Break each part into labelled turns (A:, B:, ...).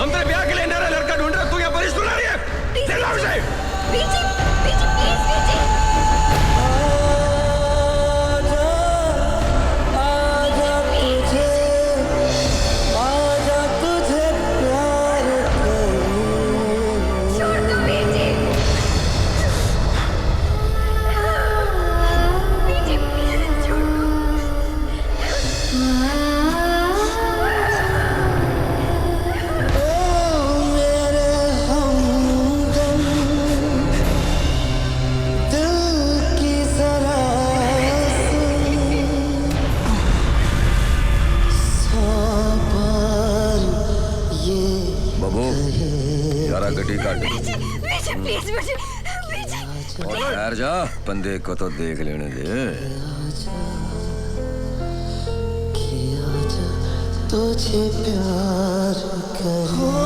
A: हम तेरे ब्याह के लिए नया लड़का ढूंढ रहे, तू यहाँ पर सुना रही है? ले ला उसे।
B: बीजी, बीजी, प्लीज बीजी।
C: ठहर जा, बंदे को तो देख लेने दे।
D: तुझे प्यार करूं।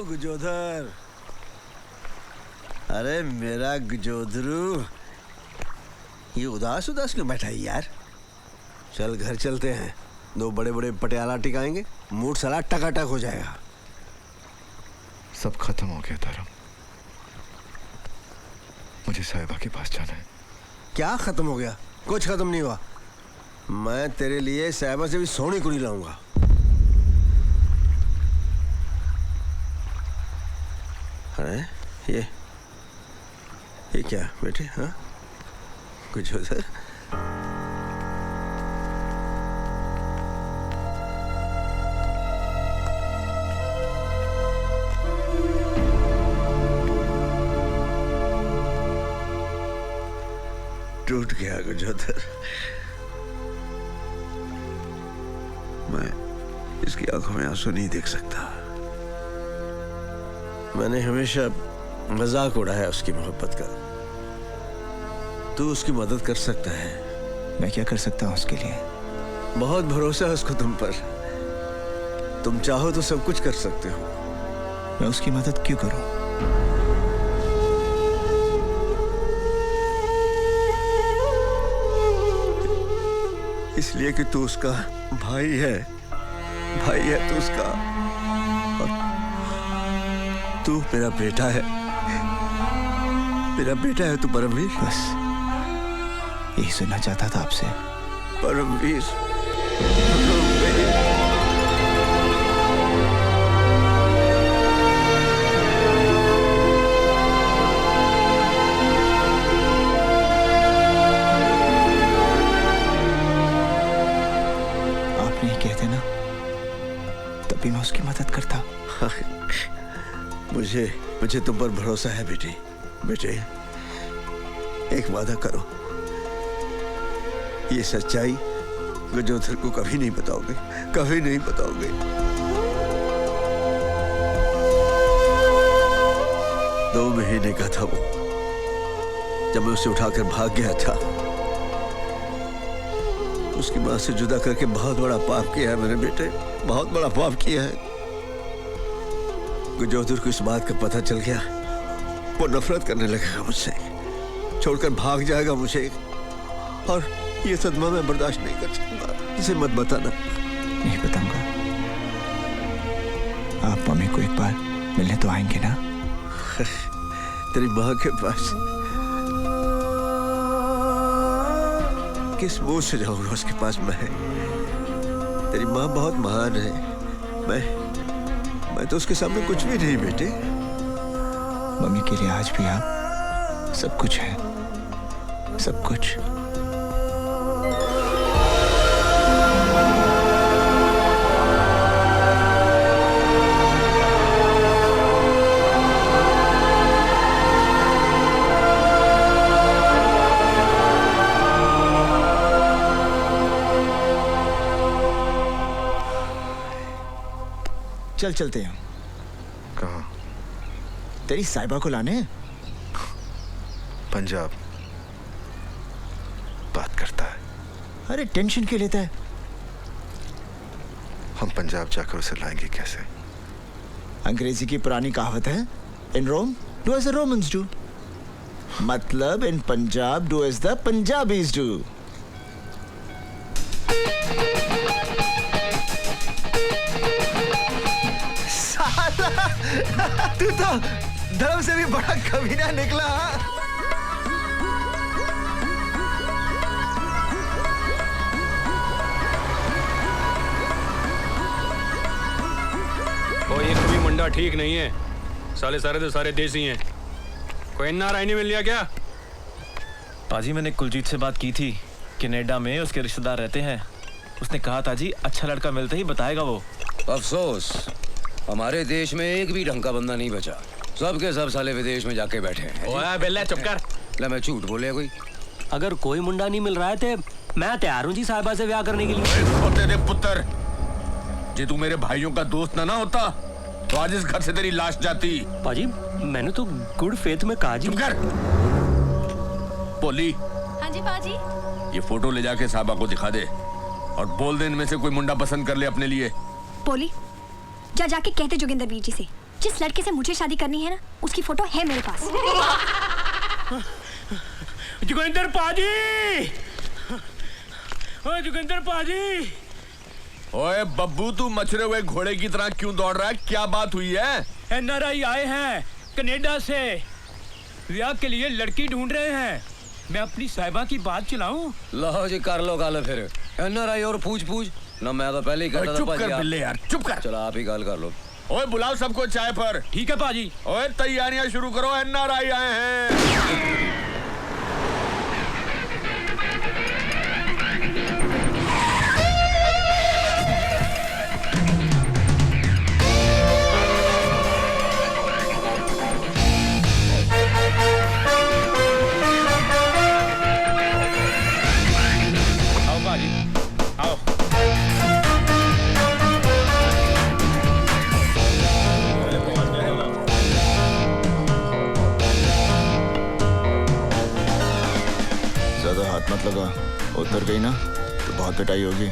E: गुजोधर, अरे मेरा गुजोधरू, ये उदास उदास क्यों बैठा है यार? चल घर चलते हैं, दो बड़े बड़े पटियाला टिकाएंगे, मूड साला टकाटक हो जाएगा।
F: सब खत्म हो गया धर्म, मुझे साहिबा के पास जाना है।
E: क्या खत्म हो गया? कुछ खत्म नहीं हुआ। मैं तेरे लिए साहिबा से भी सोनी कुड़ी लाऊंगा। अरे ये क्या बेटे? हाँ कुछ हो सर? टूट गया गुजोधर। मैं इसकी आंखों में आंसू नहीं देख सकता। मैंने हमेशा मजाक उड़ाया उसकी मोहब्बत का। तू उसकी मदद कर सकता है।
F: मैं क्या कर सकता हूँ उसके लिए?
E: बहुत भरोसा है उसको तुम पर। तुम चाहो तो सब कुछ कर सकते हो।
F: मैं उसकी मदद क्यों करूं?
E: इसलिए कि तू उसका भाई है। भाई है तू उसका, और तू मेरा बेटा है। मेरा बेटा है तू परमवीर।
F: बस यही सुनना चाहता था आपसे।
E: परमवीर,
F: आप नहीं कहते ना, तभी मैं उसकी मदद करता।
E: मुझे तुम पर भरोसा है बेटे। बेटे, एक वादा करो, ये सच्चाई गुजोधर को कभी नहीं बताओगे, कभी नहीं बताओगे। 2 महीने का था वो जब मैं उसे उठाकर भाग गया था। उसकी मां से जुदा करके बहुत बड़ा पाप किया है मैंने बेटे, बहुत बड़ा पाप किया है। गुजोधर को इस बात का पता चल गया, वो नफरत करने लगेगा मुझसे, छोड़कर भाग जाएगा मुझे, और ये सदमा मैं बर्दाश्त नहीं कर सकता। इसे मत बताना।
F: नहीं बताऊंगा। आप मम्मी को एक बार मिलने तो आएंगे ना?
E: तेरी माँ के पास किस मुंह से जाऊंगा उसके पास मैं? तेरी माँ बहुत महान है। मैं तो उसके सामने कुछ भी नहीं बेटे।
F: मम्मी के लिए आज भी आप सब कुछ है, सब कुछ।
G: चल चलते हैं।
F: कहाँ? तेरी साहिबा को लाने?
G: पंजाब बात करता है।
F: अरे टेंशन क्यों लेता है?
G: हम पंजाब जाकर उसे लाएंगे कैसे?
F: अंग्रेजी की पुरानी कहावत है, in Rome do as the Romans do, मतलब in Punjab do as the Punjabis do.
E: तू तो धर्म से भी बड़ा कमीना निकला।
A: कोई एक भी मुंडा ठीक नहीं है, साले सारे तो सारे देसी हैं। कोई NRI नहीं मिल लिया क्या?
H: पाजी मैंने कुलजीत से बात की थी, कनाडा में उसके रिश्तेदार रहते हैं। उसने कहा था जी अच्छा लड़का मिलते ही बताएगा वो।
C: अफसोस हमारे देश में एक भी ढंग का बंदा नहीं बचा, सब के सब साले विदेश में जाके बैठे हैं।
A: ओए बेल्ले चुप कर।
C: ले मैं झूठ बोले कोई?
I: अगर कोई मुंडा नहीं मिल रहा है तो मैं तैयार हूँ जी साहिबा से ब्याह करने के लिए।
A: खोते दे पुत्र, जे तू मेरे भाइयों का दोस्त ना होता तो आज इस घर से तेरी लाश जाती।
I: पाजी मैंने तो गुड फेथ में कहा जी।
A: चुप कर। पोली,
B: हाँ जी पाजी।
A: ये फोटो ले जाके साहबा को दिखा दे और बोल दे इनमें से कोई मुंडा पसंद कर ले अपने लिए।
B: पोली जा जाके कहते जोगिंदर वीर जी से, जिस लड़के से मुझे शादी करनी है ना, उसकी फोटो है मेरे पास।
I: जोगिंदर पाजी, ओए जोगिंदर पाजी।
A: ओए बब्बू, तू मछरे हुए घोड़े की तरह क्यों दौड़ रहा है? क्या बात हुई है?
I: NRI आए हैं कनाडा से, ब्याह के लिए लड़की ढूंढ रहे हैं। मैं अपनी साहिबा की बात चलाऊं?
C: लो जी कर लो गाल फिर। NRI और पूछ ना, मैं तो पहले ही कहता था।
A: चुप
C: पाजी
A: कर बिल्ले यार, चुप कर।
C: चलो आप ही गाल कर लो।
A: ओए बुलाओ सबको चाय पर।
I: ठीक है पाजी।
A: ओए तैयारियां शुरू करो, NRI आए हैं।
I: आओ पाजी आओ।
F: ज्यादा हाथ मत लगा, उतर गई ना तो बहुत पिटाई होगी।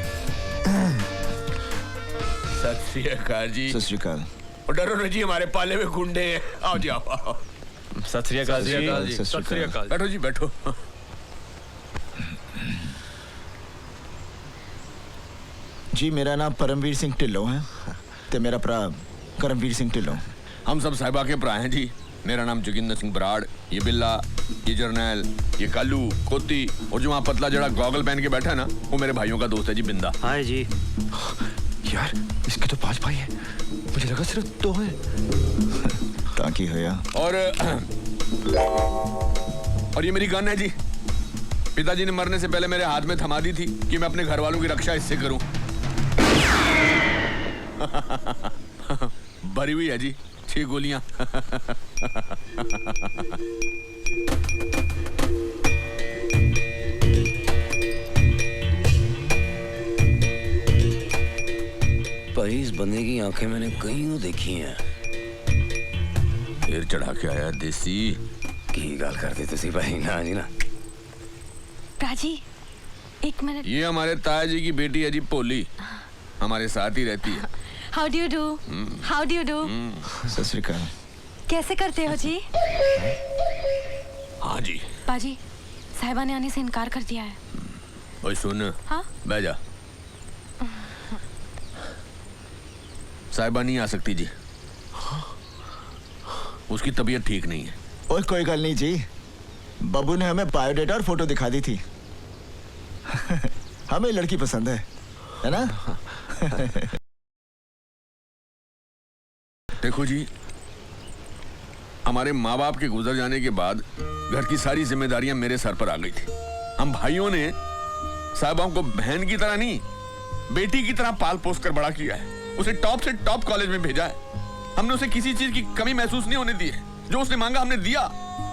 A: सत श्री अकाल जी।
F: सत श्री अकाल।
A: डरो ना जी, हमारे पाले में गुंडे हैं। आओ जी आओ।
H: सत श्री अकाल जी।
A: सत श्री अकाल। बैठो जी बैठो।
F: जी मेरा नाम परमवीर सिंह ढिल्लों है ते मेरा भरा करमवीर सिंह ढिल्लों।
A: हम सब साहिबा के भरा हैं जी। मेरा नाम जोगिंदर सिंह बराड़, ये बिल्ला, ये जर्नैल, ये कालू, कोती और जो वहाँ पतला जड़ा गॉगल पहन के बैठा है ना, वो मेरे भाइयों का दोस्त है जी, बिंदा।
I: हाय जी।
F: यार इसके तो 5 भाई हैं, मुझे लगा सिर्फ 2 हैं। ताकि होया।
A: और ये मेरी गन है जी। पिताजी ने मरने से पहले मेरे हाथ में थमा दी थी कि मैं अपने घर वालों की रक्षा इससे करूं। भरी हुई है जी 6 गोलियां।
C: भाई इस बंदे की आंखें मैंने कहीं देखी हैं।
A: फिर चढ़ा के आया देसी
C: की गाल करते तुसी भाई ना जी ना।
B: पाजी एक मिनट।
A: ये हमारे ताया जी की बेटी है जी, पोली, हमारे साथ ही रहती है।
B: How do you do? How do you do?
F: सत श्री अकाल।
B: कैसे करते हो जी?
A: हाँ जी।
B: पाजी साहिबा ने आने से इनकार कर दिया है।
A: ओए सुन।
B: हाँ?
A: बैठ जा। साहिबा नहीं आ सकती जी, उसकी तबीयत ठीक नहीं है।
F: ओए कोई गल नहीं जी, बाबू ने हमें बायोडेटा और फोटो दिखा दी थी। हमें लड़की पसंद है ना?
A: देखो जी, हमारे माँ बाप के गुजर जाने के बाद घर की सारी जिम्मेदारियां मेरे सर पर आ गई थी। हम भाइयों ने साहिबाओं को बहन की तरह नहीं, बेटी की तरह पाल पोस कर बड़ा किया है। उसे टॉप से टॉप कॉलेज में भेजा है। हमने उसे किसी चीज की कमी महसूस नहीं होने दी है। जो उसने मांगा हमने दिया।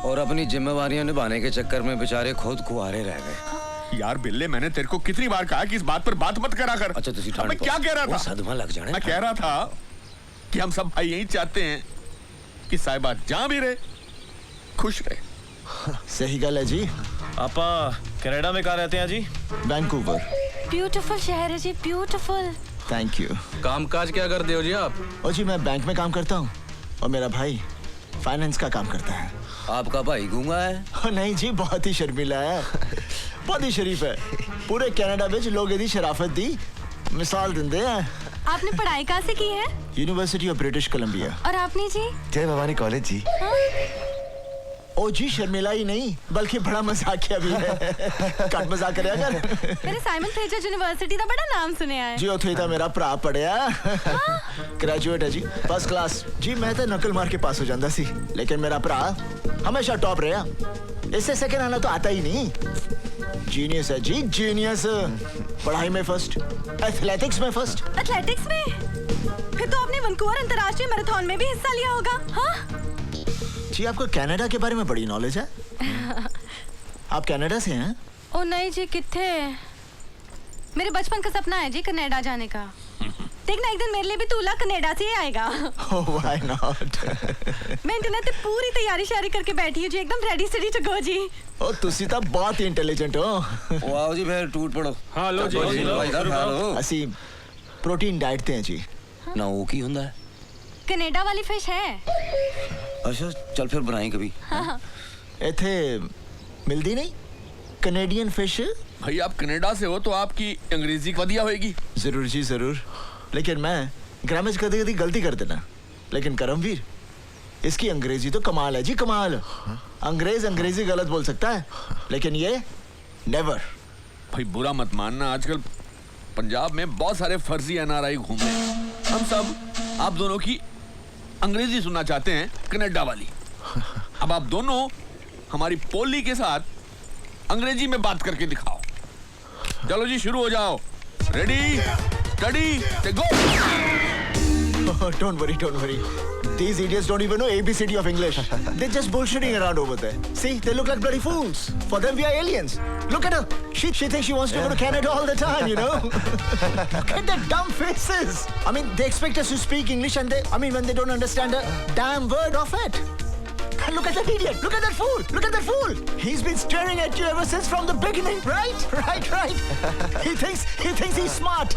C: और अपनी जिम्मेवारियां निभाने के चक्कर में बेचारे खुद कुंवारे रह गए।
A: यार बिल्ले, मैंने तेरे को कितनी बार कहा कि इस बात पर बात मत करा कर।
C: अच्छा तुसी
A: मैं क्या कह रहा था?
C: सदमा लग जाने।
A: मैं कह रहा था कि हम सब भाई यही चाहते हैं आपकी साहिबा जहां भी रहे खुश रहे।
F: सही गल है जी।
H: आपा कनाडा में कहाँ रहते हैं जी?
F: वैंकूवर।
B: ब्यूटीफुल शहर है जी, ब्यूटीफुल।
F: Thank you.
C: कामकाज क्या करते हो जी आप?
F: ओ जी मैं बैंक में काम करता हूँ और मेरा भाई फाइनेंस का काम करता है।
C: आपका भाई गूंगा है?
F: ओ नहीं जी, बहुत ही शर्मीला है, बहुत ही शरीफ है। पूरे कनाडा में लोग यदि शराफत दी मिसाल देंदे हैं।
B: आपने पढ़ाई कहाँ से की है?
F: University of British Columbia.
B: और आपने जी?
G: जय भवानी कॉलेज जी।
F: ओ जी शर्मिला ही नहीं बल्कि बड़ा मजाकिया भी है। कट मजाक करे अगर।
B: मैंने साइमन फ्रेजर यूनिवर्सिटी का बड़ा नाम सुने है।
F: जी उथे तो मेरा भरा पढ़िया ग्रेजुएट है जी, फर्स्ट क्लास जी। मैं तो नकल मार के पास हो जाता सी, लेकिन मेरा भरा हमेशा टॉप रहा। इससे सेकंड आना तो आता ही नहीं। जीनियस है जी, जीनियस। पढ़ाई में फर्स्ट, एथलेटिक्स में फर्स्ट।
B: एथलेटिक्स में? फिर तो आपने वैंकूवर अंतर्राष्ट्रीय मैराथन में भी हिस्सा लिया होगा। हाँ
F: जी, आपको कनाडा के बारे में बड़ी नॉलेज है। आप कनाडा से हैं?
B: ओ नहीं जी, किथे? मेरे बचपन का सपना है जी कनाडा जाने का। देखना एक दिन मेरे लिए भी तूला कनाडा से ही आएगा।
F: Oh, why not?
B: मैं इंटरनेट पे पूरी तैयारी शारी करके बैठी हूँ जी, एकदम रेडी स्टडी टू गो जी।
F: ओ तुसी तो बहुत ही इंटेलिजेंट हो।
C: वाओ जी, फिर टूट पड़ो।
H: हाँ लो जी,
C: लो।
F: ਅਸੀਂ प्रोटीन डाइट ते हैं जी।
C: ना वो की हुंदा है?
B: कनाडा वाली फिश है।
C: अच्छा चल फिर बनाई कभी।
F: इथे मिलती नहीं कनेडियन फिश।
A: भाई आप कनाडा से हो तो आपकी अंग्रेजी वधिया होएगी।
F: जरूर जी जरूर, लेकिन मैं ग्रामर कभी कभी गलती कर देना। लेकिन करमवीर इसकी अंग्रेजी तो कमाल है जी, कमाल। अंग्रेज अंग्रेजी गलत बोल सकता है, लेकिन ये नेवर।
A: भाई बुरा मत मानना, आजकल पंजाब में बहुत सारे फर्जी एनआरआई घूम रहे हैं। हम सब आप दोनों की अंग्रेजी सुनना चाहते हैं, कनाडा वाली। अब आप दोनों हमारी पोली के साथ अंग्रेजी में बात करके दिखाओ। चलो जी शुरू हो जाओ। Ready steady go.
F: Don't worry. These idiots don't even know ABCD of English. They're just bullshitting around over there. See, they look like bloody fools. For them, we are aliens. Look at her. She thinks she wants to go to Canada all the time, you know? Look at their dumb faces. I mean, they expect us to speak English and when they don't understand a damn word of it. And look at that idiot. Look at that fool. Look at that fool. He's been staring at you ever since from the beginning, right? Right. He thinks he's smart.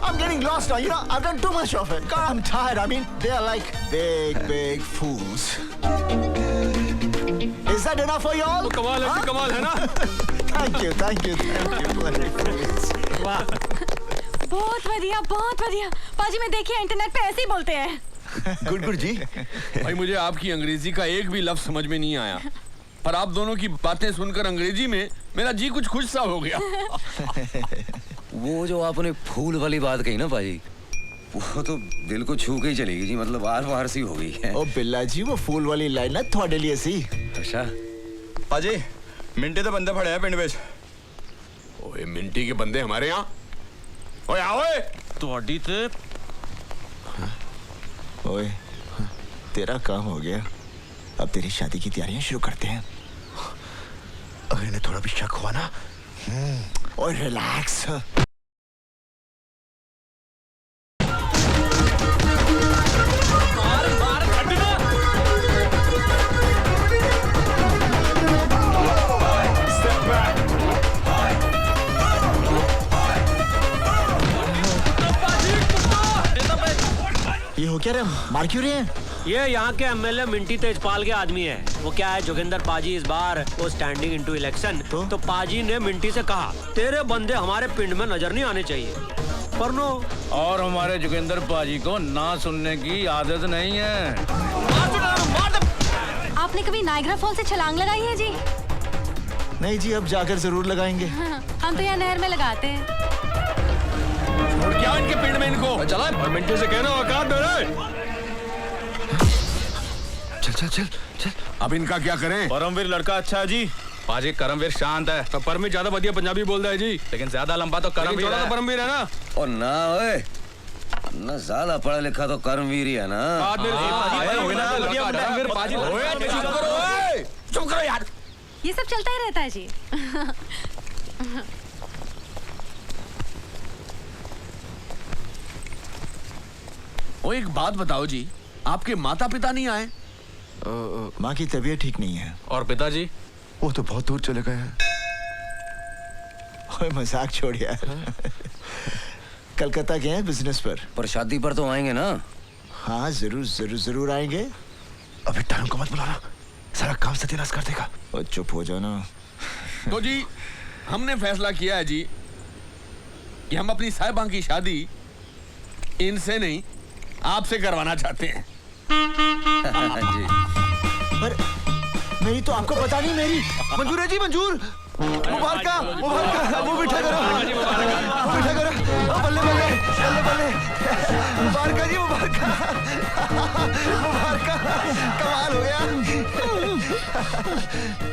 F: I'm getting lost now. You know, I've done too much of it. God, I'm tired. I mean, they are like big fools. Is that enough for you all?
H: कमाल है, कमाल है ना?
F: Thank you. Bloody fools.
B: बहुत बढ़िया। पाजी में देखिए इंटरनेट पे ऐसे ही बोलते हैं।
A: गुड जी। भाई मुझे आपकी अंग्रेजी का एक भी लफ्ज समझ में नहीं आया, पर आप दोनों की बातें सुनकर अंग्रेजी में मेरा जी कुछ खुश सा हो गया।
C: वो जो आपने फूल वाली बात कही ना पाजी, वो तो दिल को छू के ही चलेगी जी, मतलब आर पार सी हो गई है।
F: ओ बिल्ला जी, वो फूल वाली लाइन ना थोड़े लिए सी।
C: अच्छा
J: पाजी मिंटे तो बंदे फड़े हैं पिंड विच।
A: ओए मिंटी के बंदे हमारे यहाँ। ओए आओ
H: ਤੁਹਾਡੀ ਤੇ
F: ओए तेरा काम हो गया, अब तेरी शादी की तैयारियां शुरू करते हैं।
G: अगर इन्हें थोड़ा भी शक हुआ ना।
F: और रिलैक्स। ये हो क्या रहा, मार क्यों रहे हैं?
K: ये यहाँ के एमएलए मिंटी तेजपाल के आदमी है। वो क्या है, जोगिंदर पाजी इस बार वो स्टैंडिंग इनटू इलेक्शन, तो पाजी ने मिंटी से कहा तेरे बंदे हमारे पिंड में नजर नहीं आने चाहिए, पर नो।
I: और हमारे जोगिंदर पाजी को ना सुनने की आदत नहीं है।
B: आपने कभी नायग्रा फॉल से छलांग लगाई है जी?
F: नहीं जी, अब जाकर जरूर लगाएंगे।
B: हम तो यहाँ नहर में लगाते हैं।
A: क्या इनके पेड़ में इनको
H: चला और मिंटू से कहना औकात दे रहे।
G: चल।
A: अब इनका क्या करें?
H: परमवीर लड़का अच्छा है जी।
I: पाजी करमवीर शांत है, तो परमी ज्यादा बढ़िया पंजाबी बोलता है जी, लेकिन ज्यादा लंबा तो करमवीर है। परमवीर है ना?
C: और ना ओए, ना ज्यादा पढ़ा लिखा तो कर्मवीर ही है ना।
A: चुप करो यार।
B: ये सब चलता ही रहता है जी।
A: वो एक बात बताओ जी, आपके माता पिता नहीं आए?
F: माँ की तबीयत ठीक नहीं है।
J: और पिताजी?
G: वो तो बहुत दूर चले गए हैं।
F: ओए मजाक छोड़ यार। कलकत्ता गए हैं बिजनेस पर
C: शादी पर तो आएंगे ना?
F: हाँ जरूर जरूर जरूर आएंगे।
G: अबे टाइम को मत बुलाना, सारा काम सत्यानाश कर देगा।
F: और चुप हो जाओ ना।
A: तो जी हमने फैसला किया है जी कि हम अपनी साहिबा की शादी इनसे नहीं आपसे करवाना चाहते हैं।
C: जी।
F: पर मेरी तो आपको पता नहीं। मेरी मंजूर है जी, मंजूर। मुबारका मुबारका, वो बिठा करो, वो बिठा करो। बल्ले बल्ले बल्ले बल्ले, मुबारका जी मुबारका, मुबारका, कमाल हो गया।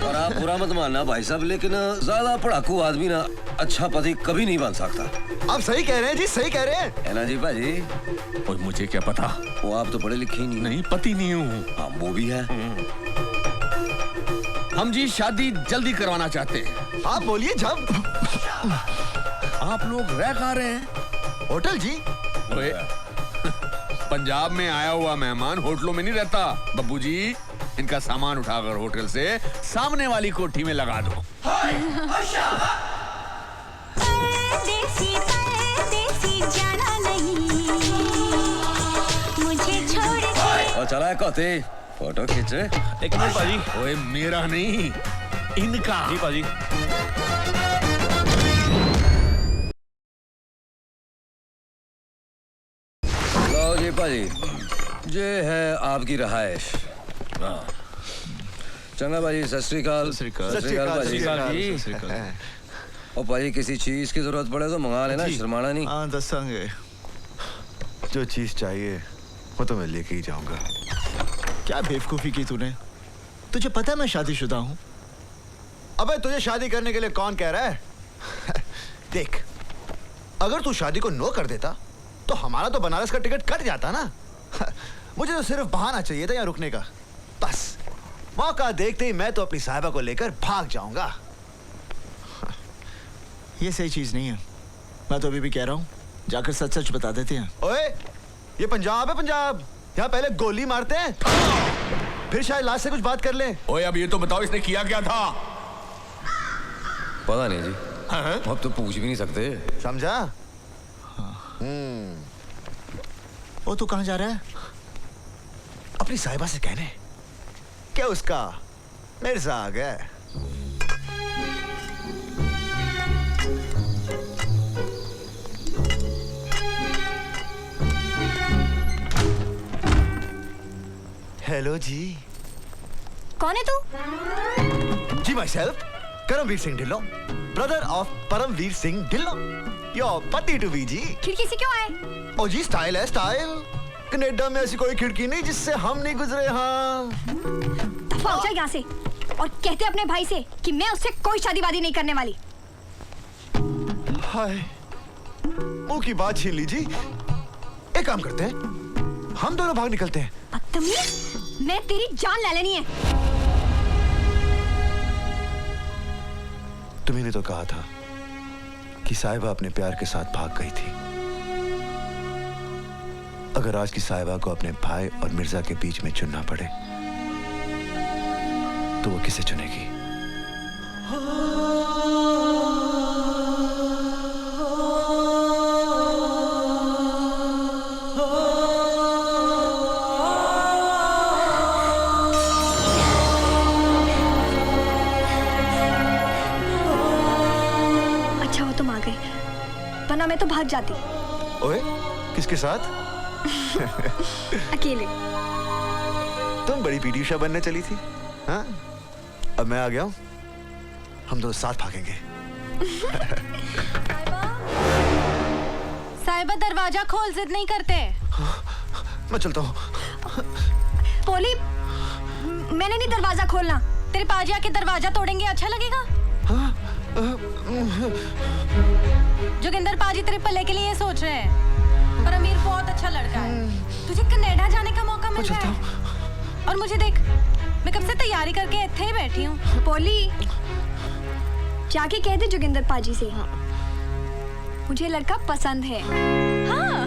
C: और आप बुरा मत मानना भाई साहब, लेकिन ज्यादा पढ़ाकू आदमी ना अच्छा पति कभी नहीं बन सकता।
F: आप सही कह रहे हैं जी, सही कह रहे हैं।
C: है ना जी भाजी?
A: और मुझे क्या पता,
C: वो आप तो पढ़े लिखे ही नहीं।
A: नहीं पति नहीं हूँ।
C: हाँ वो भी है।
A: हम जी शादी जल्दी करवाना चाहते हैं।
F: आप बोलिए जब।
A: आप लोग रह कहाँ रहे हैं?
F: होटल जी।
A: ओए, पंजाब में आया हुआ मेहमान होटलों में नहीं रहता बब्बू जी। इनका सामान उठाकर होटल से सामने वाली कोठी में लगा दो।
B: जाना नहीं मुझे छोड़ के।
C: और चला है कहते फोटो खींचे।
H: एक मिनट पाजी।
A: ओए मेरा नहीं, इनका।
H: जी पाजी।
C: लो जी पाजी, ये है आपकी रहायश। चंगा भाजी, सत श्री अकाल।
F: सत श्री अकाल।
C: और भाजी किसी चीज की जरूरत पड़े तो मंगा लेना, शर्माना नहीं।
F: हाँ दसांगे।
G: जो चीज चाहिए वो तो मैं लेके ही जाऊंगा।
F: क्या बेवकूफी की तूने? तुझे पता है मैं शादीशुदा हूँ।
G: अबे तुझे शादी करने के लिए कौन कह रहा है? देख, अगर तू शादी को नो कर देता तो हमारा तो बनारस का टिकट कट जाता ना। मुझे तो सिर्फ बहाना चाहिए था यहाँ रुकने का, बस। मौका देखते ही मैं तो अपनी साहिबा को लेकर भाग जाऊंगा।
F: ये सही चीज नहीं है। मैं तो अभी भी कह रहा हूँ, जाकर सच सच बता देते हैं।
G: ओए, ये पंजाब है, पंजाब। यहाँ पहले गोली मारते हैं, फिर शायद लास्ट से कुछ बात कर ले।
A: ओए अब ये तो बताओ इसने किया क्या था?
C: पता नहीं जी, अब तो पूछ भी नहीं सकते।
G: समझा?
F: वो तू कहाँ जा रहा है?
G: अपनी साहिबा से कहने क्या उसका मिर्जा आ गया। हेलो जी।
B: कौन है तू?
G: जी myself, Karamveer Singh Dhillon, brother of Paramveer Singh Dhillon, your पति टू बी जी।
B: खिड़की से क्यों आए?
G: ओ जी, स्टाइल है स्टाइल। कनाडा में ऐसी कोई खिड़की नहीं जिससे हम नहीं गुजरे। हाँ
B: दफा हो जा यहाँ से, और कहते अपने भाई से कि मैं उससे कोई शादी वादी नहीं करने वाली।
G: हाय, मुंह की बात छीन लीजिए। एक काम करते हैं, हम दोनों भाग निकलते हैं।
B: बदतमीज, मैं तेरी जान ले लेनी है।
G: तुम्ही ने तो कहा था कि साहिबा अपने प्यार के साथ भाग गई थी। अगर आज की साहिबा को अपने भाई और मिर्जा के बीच में चुनना पड़े तो वो किसे चुनेगी?
B: अच्छा वो तुम आ गए, वरना मैं तो भाग जाती।
G: ओए, किसके साथ?
B: अकेले।
G: तुम बड़ी पीटी उषा बनने चली थी। हाँ, अब मैं आ गया हूं, हम दोनों साथ भागेंगे।
B: साहिबा दरवाजा खोल, जिद नहीं करते।
G: मैं चलता हूं।
B: पोली, मैंने नहीं दरवाजा खोलना। तेरे पाजी आके दरवाजा तोड़ेंगे, अच्छा लगेगा? जोगिंदर पाजी तेरे पल्ले के लिए सोच रहे हैं, पर अमीर बहुत अच्छा लड़का है। तुझे कनाडा जाने का मौका मिल रहा है, और मुझे देख, मैं कब से तैयारी करके इत्थे ही बैठी हूँ। पोली, जाके कह दे जोगिंदर पाजी से, मुझे लड़का पसंद है। हाँ,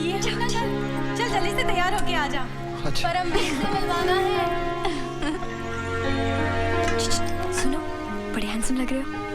B: ये चल चल जल्दी से तैयार होके आ जा।
G: अच्छा।
B: परमवीर से मिलवाना है।
L: सुनो, बड़े हैंडसम लग रहे हो।